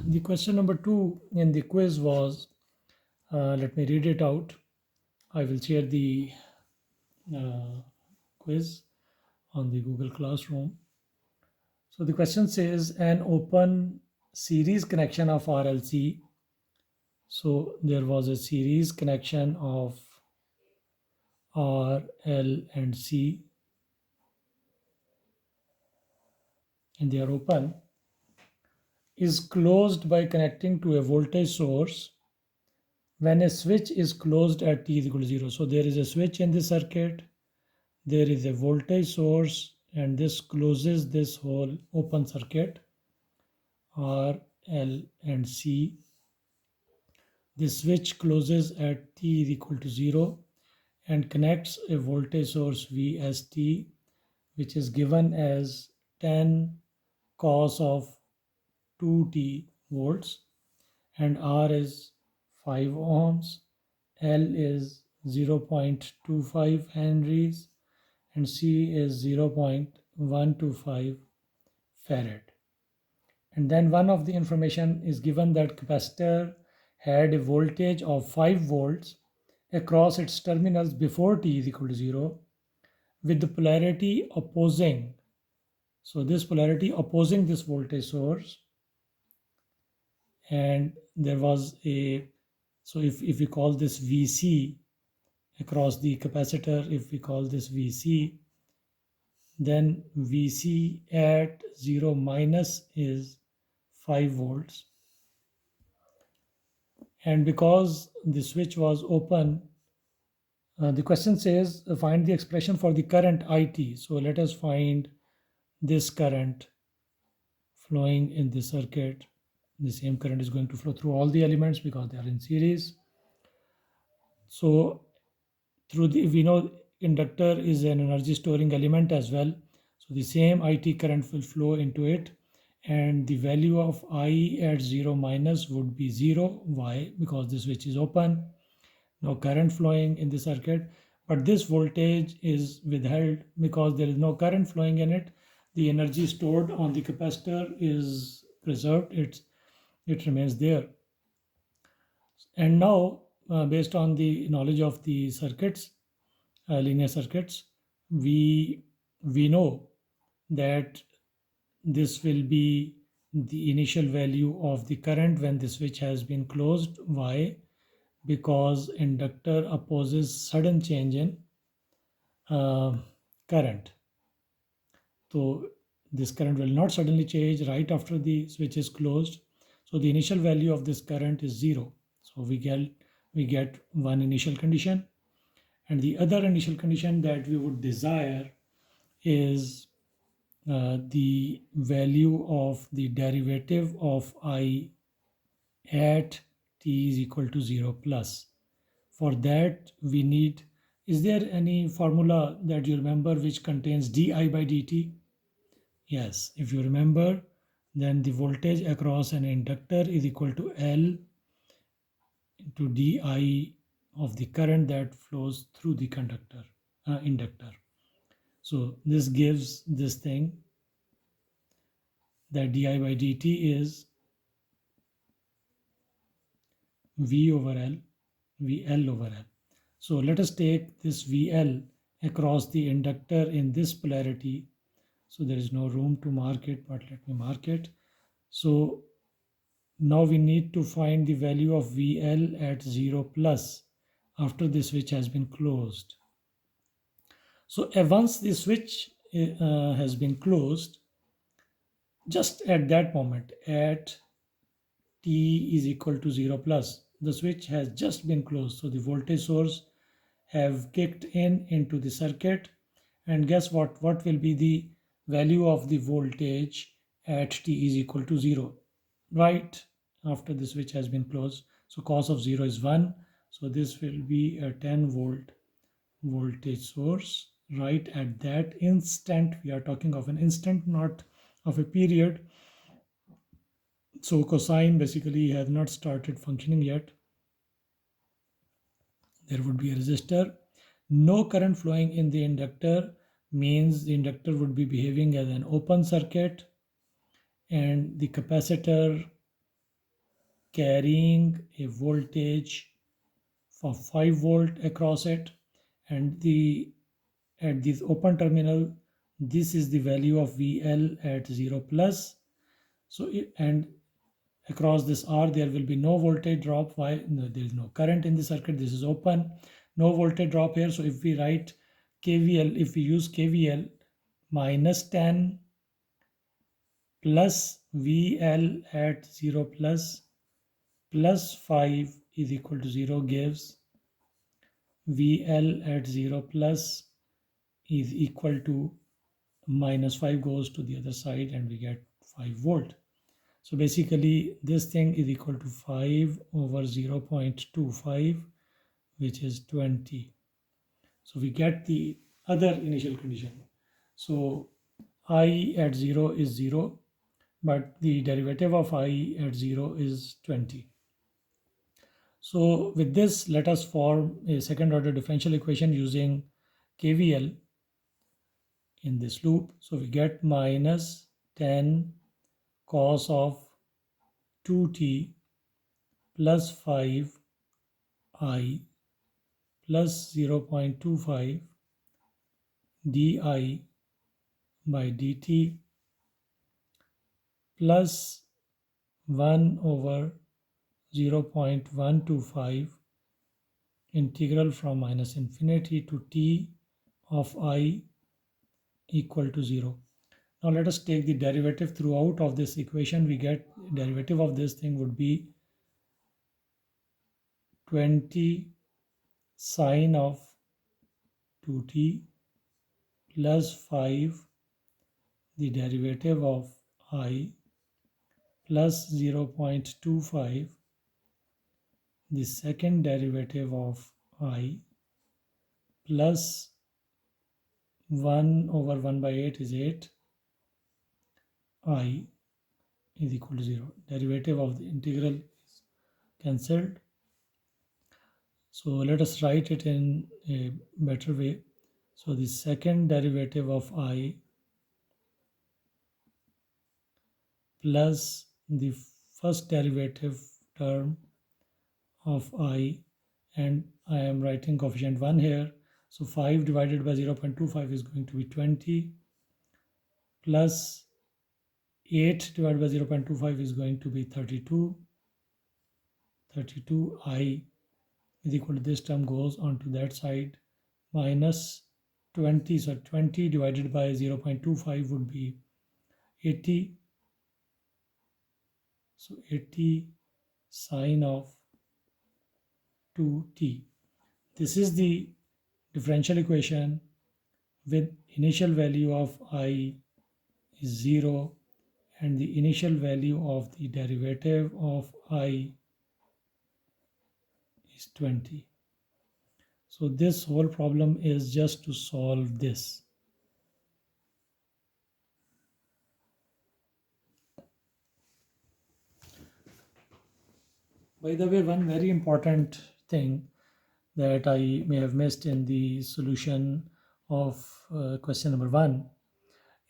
The question number 2 in the quiz was, let me read it out. I will share the uh, quiz on the Google Classroom. So the question says an open series connection of RLC. So there was a series connection of R, L, and C, and they are open, is closed by connecting to a voltage source when a switch is closed at t is equal to 0. So there is a switch in the circuit, there is a voltage source, and this closes this whole open circuit R, L, and C. The switch closes at t is equal to 0 and connects a voltage source VST, which is given as 10 cos of 2t volts, and R is 5 ohms, L is 0.25 henries, and C is 0.125 farad. And then one of the information is given that capacitor had a voltage of 5 volts across its terminals before t is equal to 0 with the polarity opposing. So this polarity opposing this voltage source, and there was a, so if we call this VC across the capacitor, if we call this VC, then VC at 0 minus is 5 volts. And because the switch was open, the question says find the expression for the current IT. So let us find this current flowing in the circuit. The same current is going to flow through all the elements because they are in series. So through the, we know inductor is an energy storing element as well. So the same IT current will flow into it, and the value of I at 0 minus would be 0. Why? Because the switch is open, no current flowing in the circuit, but this voltage is withheld because there is no current flowing in it. The energy stored on the capacitor is preserved, it remains there. And now, based on the knowledge of the circuits, linear circuits, we know that this will be the initial value of the current when the switch has been closed. Why? Because inductor opposes sudden change in current. So this current will not suddenly change right after the switch is closed. So the initial value of this current is 0. So we get one initial condition, and the other initial condition that we would desire is the value of the derivative of I at t is equal to 0 plus. For that we need, is there any formula that you remember which contains di by dt? Yes, if you remember, then the voltage across an inductor is equal to L into di of the current that flows through the inductor. So this gives this thing that di by dt is V over L, VL over L. So let us take this VL across the inductor in this polarity. So there is no room to mark it, but let me mark it. So now we need to find the value of VL at 0 plus after the switch has been closed. So once the switch has been closed, just at that moment at t is equal to 0 plus, the switch has just been closed. So the voltage source have kicked into the circuit, and guess what will be the value of the voltage at t is equal to 0 right after the switch has been closed. So cos of 0 is 1, so this will be a 10 volt voltage source right at that instant. We are talking of an instant, not of a period. So cosine basically has not started functioning yet. There would be a resistor. No current flowing in the inductor means the inductor would be behaving as an open circuit, and the capacitor carrying a voltage for 5 volt across it, and at this open terminal, this is the value of VL at 0 plus. So and across this R there will be no voltage drop. Why? No, there is no current in the circuit. This is open, no voltage drop here. So if we write KVL, if we use KVL, minus 10 plus VL at 0 plus 5 is equal to 0 gives VL at 0 plus is equal to minus 5 goes to the other side and we get 5 volt. So basically this thing is equal to 5 over 0.25, which is 20. So we get the other initial condition. So I at 0 is 0, but the derivative of I at 0 is 20. So with this, let us form a second order differential equation using KVL in this loop. So we get minus 10 cos of 2t plus 5I plus 0.25 di by dt plus 1 over 0.125 integral from minus infinity to t of I equal to 0. Now let us take the derivative throughout of this equation. We get derivative of this thing would be 20 sine of 2t plus 5 the derivative of I plus 0.25 the second derivative of I plus 1 over 1 by 8 is 8 I is equal to 0. Derivative of the integral is cancelled. So let us write it in a better way. So the second derivative of I plus the first derivative term of I, and I am writing coefficient 1 here. So 5 divided by 0.25 is going to be 20 plus 8 divided by 0.25 is going to be 32. 32I is equal to this term goes onto that side minus 20. So 20 divided by 0.25 would be 80. So 80 sine of 2t. This is the differential equation with initial value of I is 0 and the initial value of the derivative of I is 20. So this whole problem is just to solve this. By the way, one very important thing that I may have missed in the solution of question number 1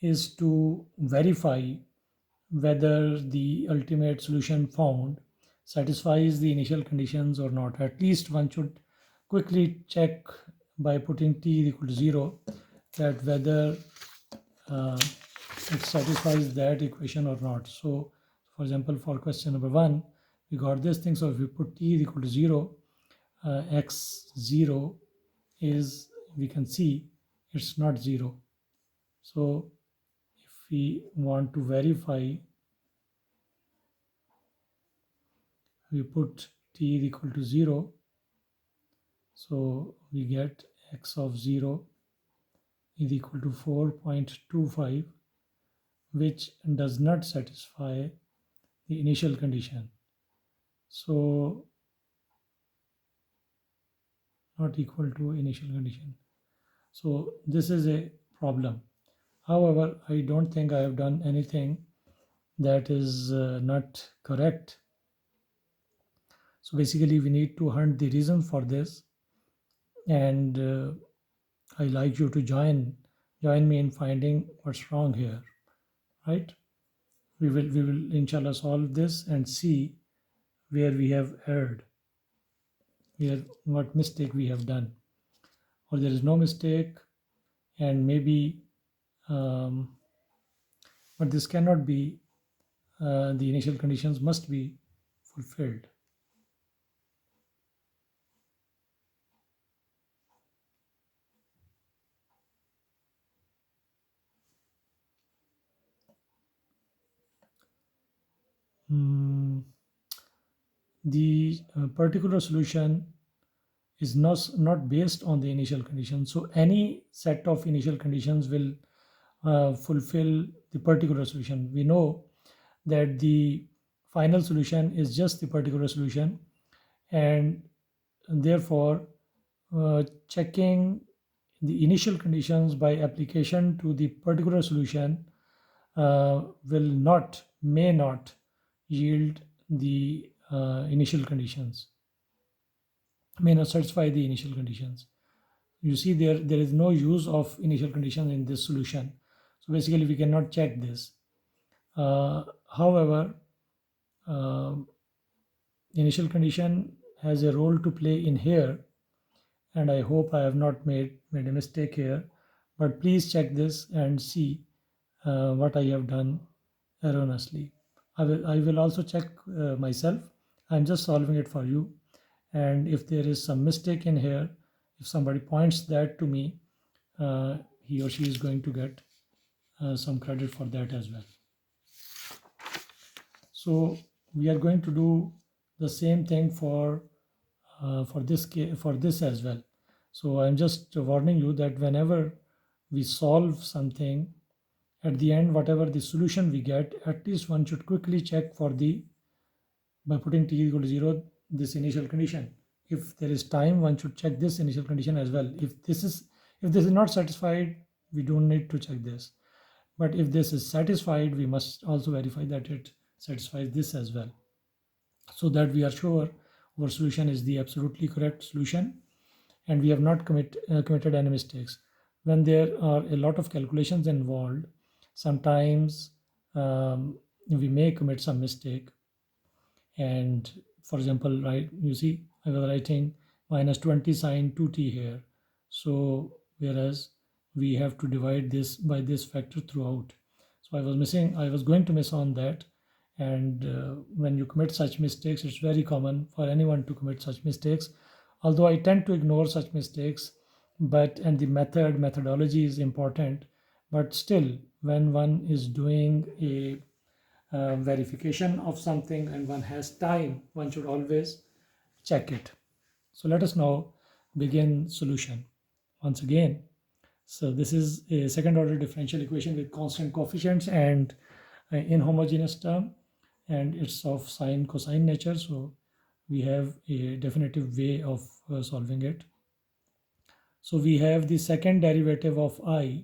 is to verify whether the ultimate solution found satisfies the initial conditions or not. At least one should quickly check by putting t is equal to 0 that whether it satisfies that equation or not. So for example, for question number 1, we got this thing. So if we put t is equal to 0, x0 is, we can see it's not 0. So if we want to verify, we put t is equal to 0. So we get x of 0 is equal to 4.25, which does not satisfy the initial condition. So not equal to initial condition. So this is a problem. However, I don't think I have done anything that is not correct. So basically we need to hunt the reason for this, and I like you to join me in finding what's wrong here, right? We will inshallah solve this and see where we have erred, where what mistake we have done, or there is no mistake, and maybe um, but this cannot be, the initial conditions must be fulfilled. Hmm, the particular solution is not based on the initial condition. So any set of initial conditions will fulfill the particular solution. We know that the final solution is just the particular solution, and therefore checking the initial conditions by application to the particular solution will not, may not yield the initial conditions, may not satisfy the initial conditions. You see, there is no use of initial condition in this solution, so basically we cannot check this. However, uh, initial condition has a role to play in here, and I hope I have not made a mistake here, but please check this and see what I have done erroneously. I will also check myself. I'm just solving it for you, and if there is some mistake in here, if somebody points that to me, he or she is going to get some credit for that as well. So we are going to do the same thing for this as well. So I'm just warning you that whenever we solve something, at the end, whatever the solution we get, at least one should quickly check for the, by putting t equal to 0, this initial condition. If there is time, one should check this initial condition as well. If this is not satisfied, we don't need to check this. But if this is satisfied, we must also verify that it satisfies this as well, so that we are sure our solution is the absolutely correct solution and we have not committed any mistakes. When there are a lot of calculations involved, sometimes we may commit some mistake. And for example, right, you see, I was writing minus 20 sine 2t here. So whereas we have to divide this by this factor throughout. So I was going to miss on that. And when you commit such mistakes, it's very common for anyone to commit such mistakes. Although I tend to ignore such mistakes, but and the methodology is important. But still, when one is doing a verification of something and one has time, one should always check it. So let us now begin solution once again. So this is a second order differential equation with constant coefficients and inhomogeneous term, and it's of sine cosine nature. So we have a definitive way of solving it. So we have the second derivative of I.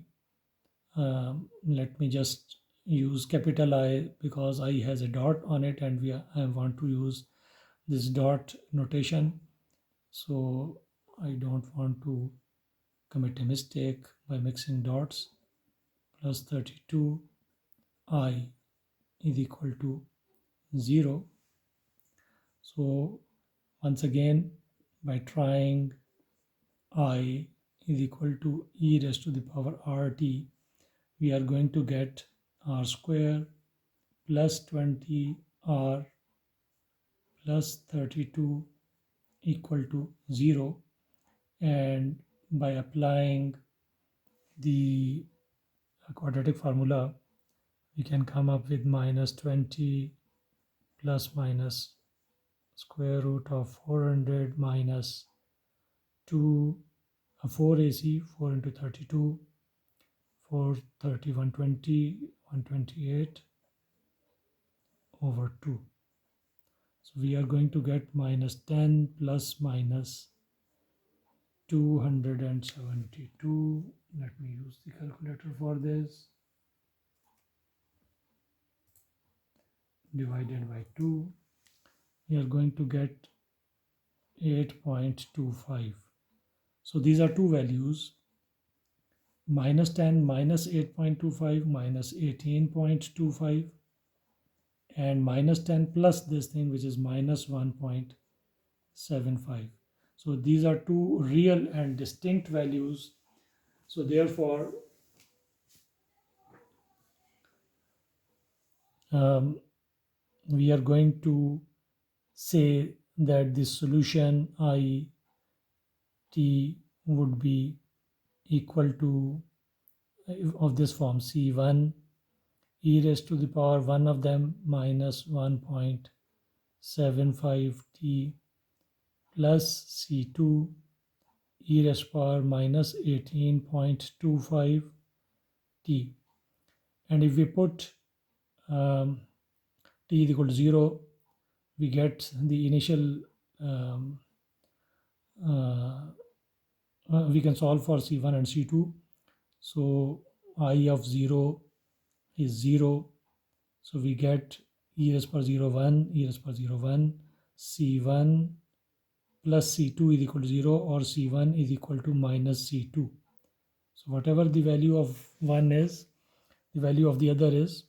Let me just use capital I because I has a dot on it, and I want to use this dot notation. So I don't want to commit a mistake by mixing dots. Plus 32 I is equal to 0. So once again, by trying I is equal to e raised to the power rt, we are going to get r square plus 20r plus 32 equal to 0. And by applying the quadratic formula, we can come up with minus 20 plus minus square root of 400 minus 2, 4ac, 4 into 32, 430, 120, 128 over 2. So we are going to get minus 10 plus minus 272. Let me use the calculator for this. Divided by 2. We are going to get 8.25. So these are two values, minus 10 minus 8.25 minus 18.25. and minus 10 plus this thing, which is minus 1.75. So these are two real and distinct values. So therefore, we are going to say that the solution I t would be equal to of this form C1 e raised to the power 1 of them minus 1.75 t plus C2 e raised to the power minus 18.25 t. And if we put t is equal to 0, we get the initial we can solve for C1 and C2. So I of 0 is 0. So we get e raised to the power 0, 1, e raised to the power 0, 1, C1 plus C2 is equal to 0, or C1 is equal to minus C2. So whatever the value of one is, the value of the other is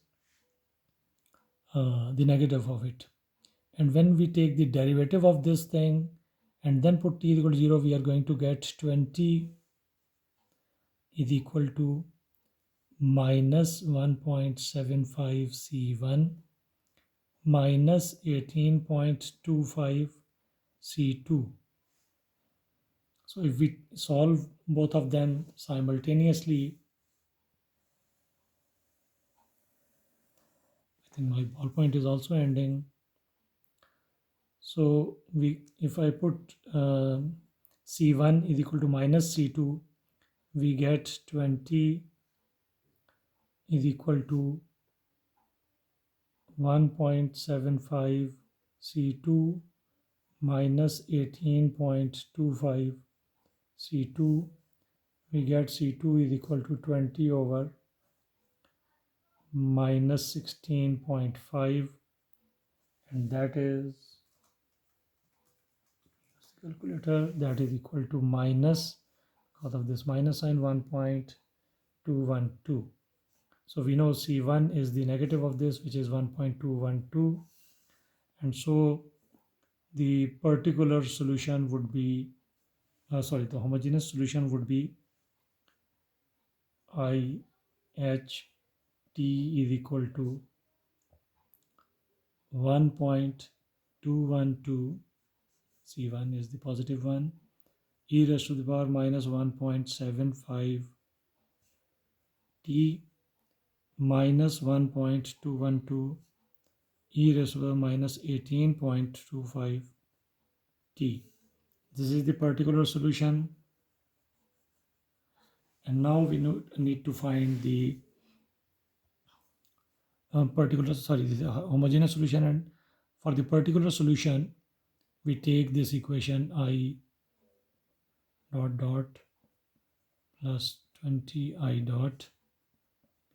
the negative of it. And when we take the derivative of this thing and then put t is equal to 0, we are going to get 20 is equal to minus 1.75 C1 minus 18.25 C2. So if we solve both of them simultaneously, I think my ballpoint is also ending. So if I put C1 is equal to minus C2, we get 20 is equal to 1.75 C2 minus 18.25 C2. We get C2 is equal to 20 over minus 16.5, and that is calculator, that is equal to minus, because of this minus sign, 1.212. So we know C1 is the negative of this, which is 1.212, and so the particular solution would be the homogeneous solution would be IHT is equal to 1.212, C1 is the positive one, e raised to the power minus 1.75 t minus 1.212 e raised to the power minus 18.25 t. This is the particular solution. And now we need to find the homogeneous solution. And for the particular solution, we take this equation I dot dot plus 20I dot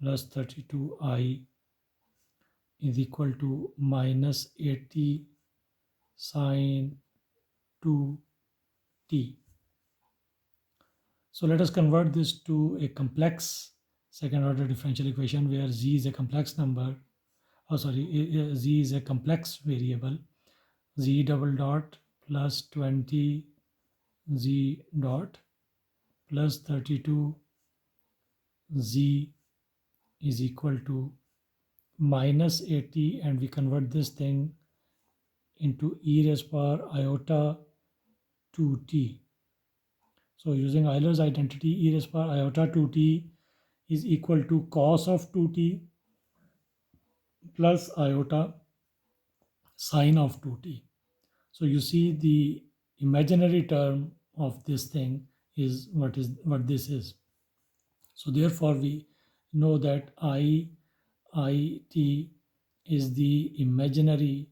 plus 32I is equal to minus 80 sine 2t. So let us convert this to a complex second order differential equation where z is a complex number. Z is a complex variable. Z double dot plus 20 z dot plus 32 z is equal to minus 80, and we convert this thing into e raised to the power iota 2t. So using Euler's identity, e raised to the power iota 2t is equal to cos of 2t plus iota sine of 2t. So you see the imaginary term of this thing is what this is. So therefore we know that it is the imaginary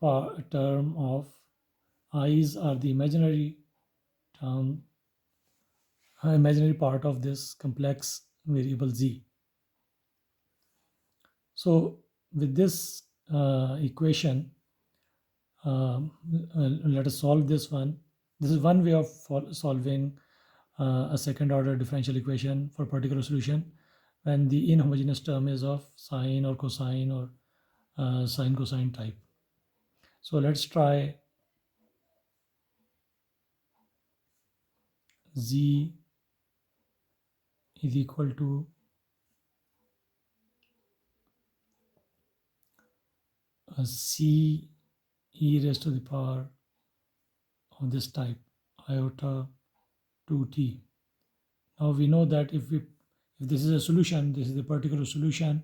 term of i's are the imaginary term, imaginary part of this complex variable z. So with this equation, let us solve this one. This is one way of solving a second order differential equation for a particular solution. when the inhomogeneous term is of sine or cosine or sine cosine type. So let's try z is equal to c e raised to the power of this type iota 2t. Now we know that if this is a solution, this is the particular solution,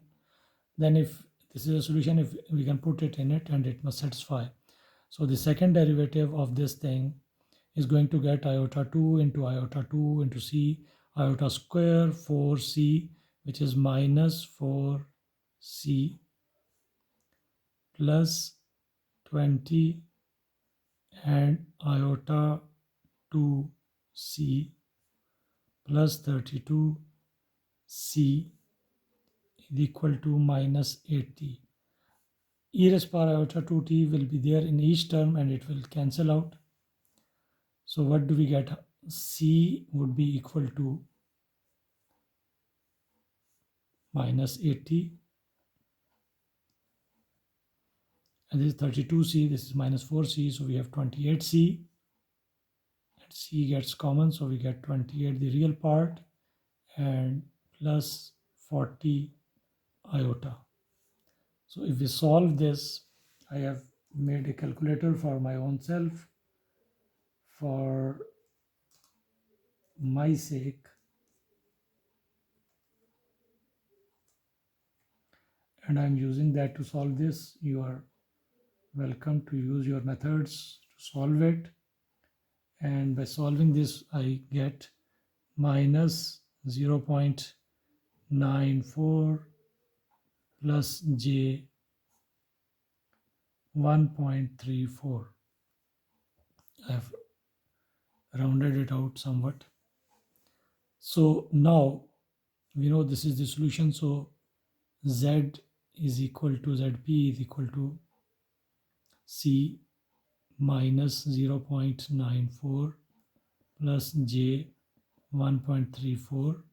then if this is a solution, if we can put it in it and it must satisfy. So the second derivative of this thing is going to get iota 2 into iota 2 into c iota square 4c, which is minus 4c plus 20 and iota 2c plus 32c is equal to minus 80. E raised power iota 2t will be there in each term and it will cancel out. So what do we get? C would be equal to minus 80, and this is 32c, this is minus 4c, so we have 28c, and c gets common, so we get 28 the real part and plus 40 iota. So if we solve this, I have made a calculator for my own self for my sake, and I'm using that to solve this. You are welcome to use your methods to solve it, and by solving this I get minus 0.94 plus j 1.34. I have rounded it out somewhat. So now we know this is the solution, so z is equal to zp is equal to c minus 0.94 plus j 1.34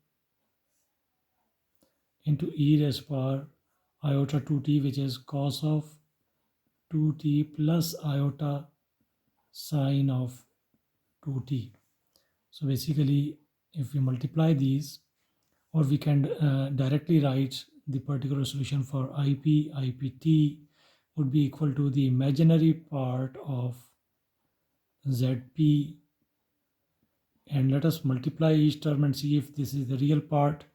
into e raised power iota 2t, which is cos of 2t plus iota sine of 2t. So basically, if we multiply these, or we can directly write the particular solution for ipt would be equal to the imaginary part of zp, and let us multiply each term and see if this is the real part,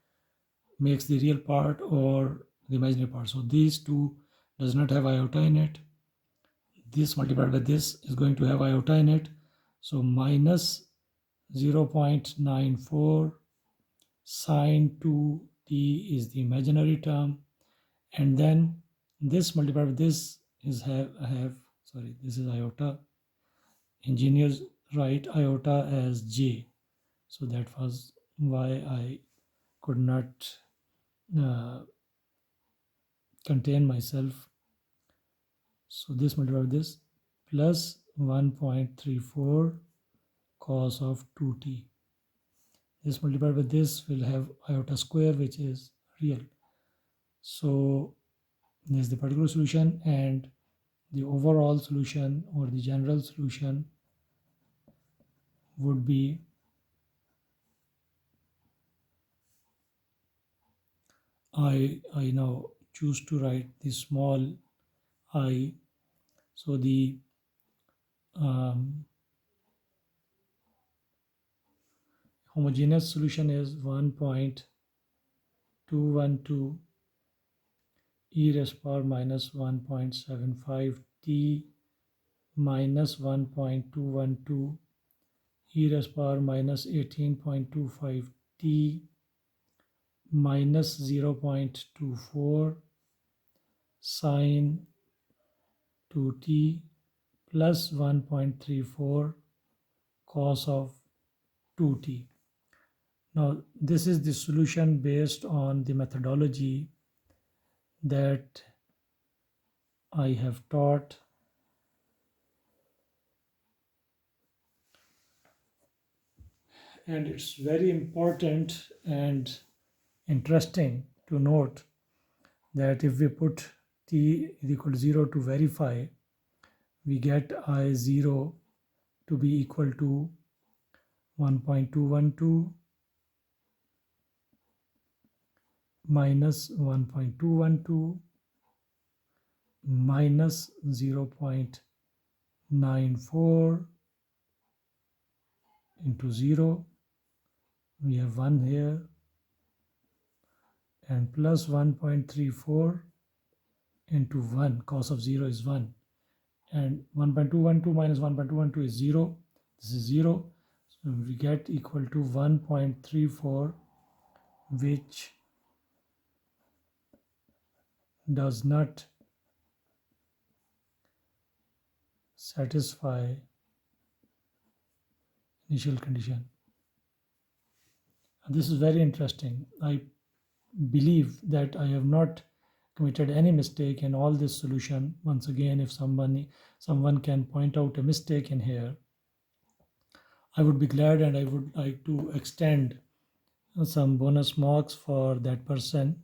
makes the real part, or the imaginary part. So these two does not have iota in it. This multiplied by this is going to have iota in it. So minus 0.94 sine 2t is the imaginary term, and then this multiplied with this is this is iota. Engineers write iota as j, so that was why I could not contain myself. So this multiplied with this plus 1.34 cos of 2t. This multiplied with this will have iota square, which is real. So this is the particular solution, and the overall solution or the general solution would be I now choose to write the small I. So the homogeneous solution is 1.212 e raised power minus 1.75 t minus 1.212 e raised power minus 18.25 t minus 0.24 sine 2t plus 1.34 cos of 2t. Now this is the solution based on the methodology that I have taught, and it's very important, and interesting to note that if we put t is equal to 0 to verify, we get I0 to be equal to 1.212 minus 1.212 minus 0.94 into 0. We have 1 here, and plus 1.34 into 1. Cos of 0 is 1. And 1.212 minus 1.212 is 0. This is 0. So we get equal to 1.34, which does not satisfy initial condition. And this is very interesting. I believe that I have not committed any mistake in all this solution. Once again, if someone can point out a mistake in here, I would be glad, and I would like to extend some bonus marks for that person.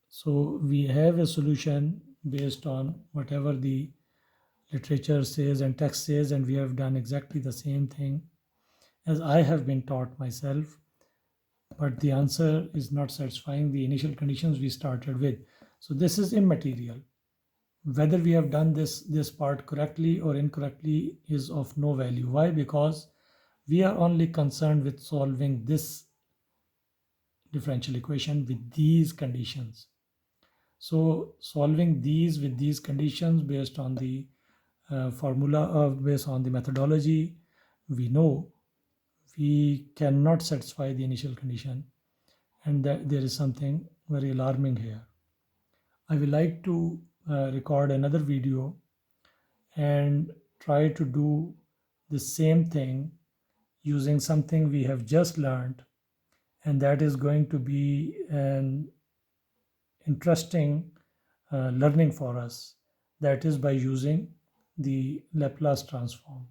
So we have a solution based on whatever the literature says and text says, and we have done exactly the same thing as I have been taught myself, but the answer is not satisfying the initial conditions we started with. So this is immaterial. Whether we have done this part correctly or incorrectly is of no value. Why? Because we are only concerned with solving this differential equation with these conditions. So solving these with these conditions based on the formula, based on the methodology, we know we cannot satisfy the initial condition, and that there is something very alarming here. I will like to record another video and try to do the same thing using something we have just learned, and that is going to be an interesting learning for us. That is by using the Laplace transform.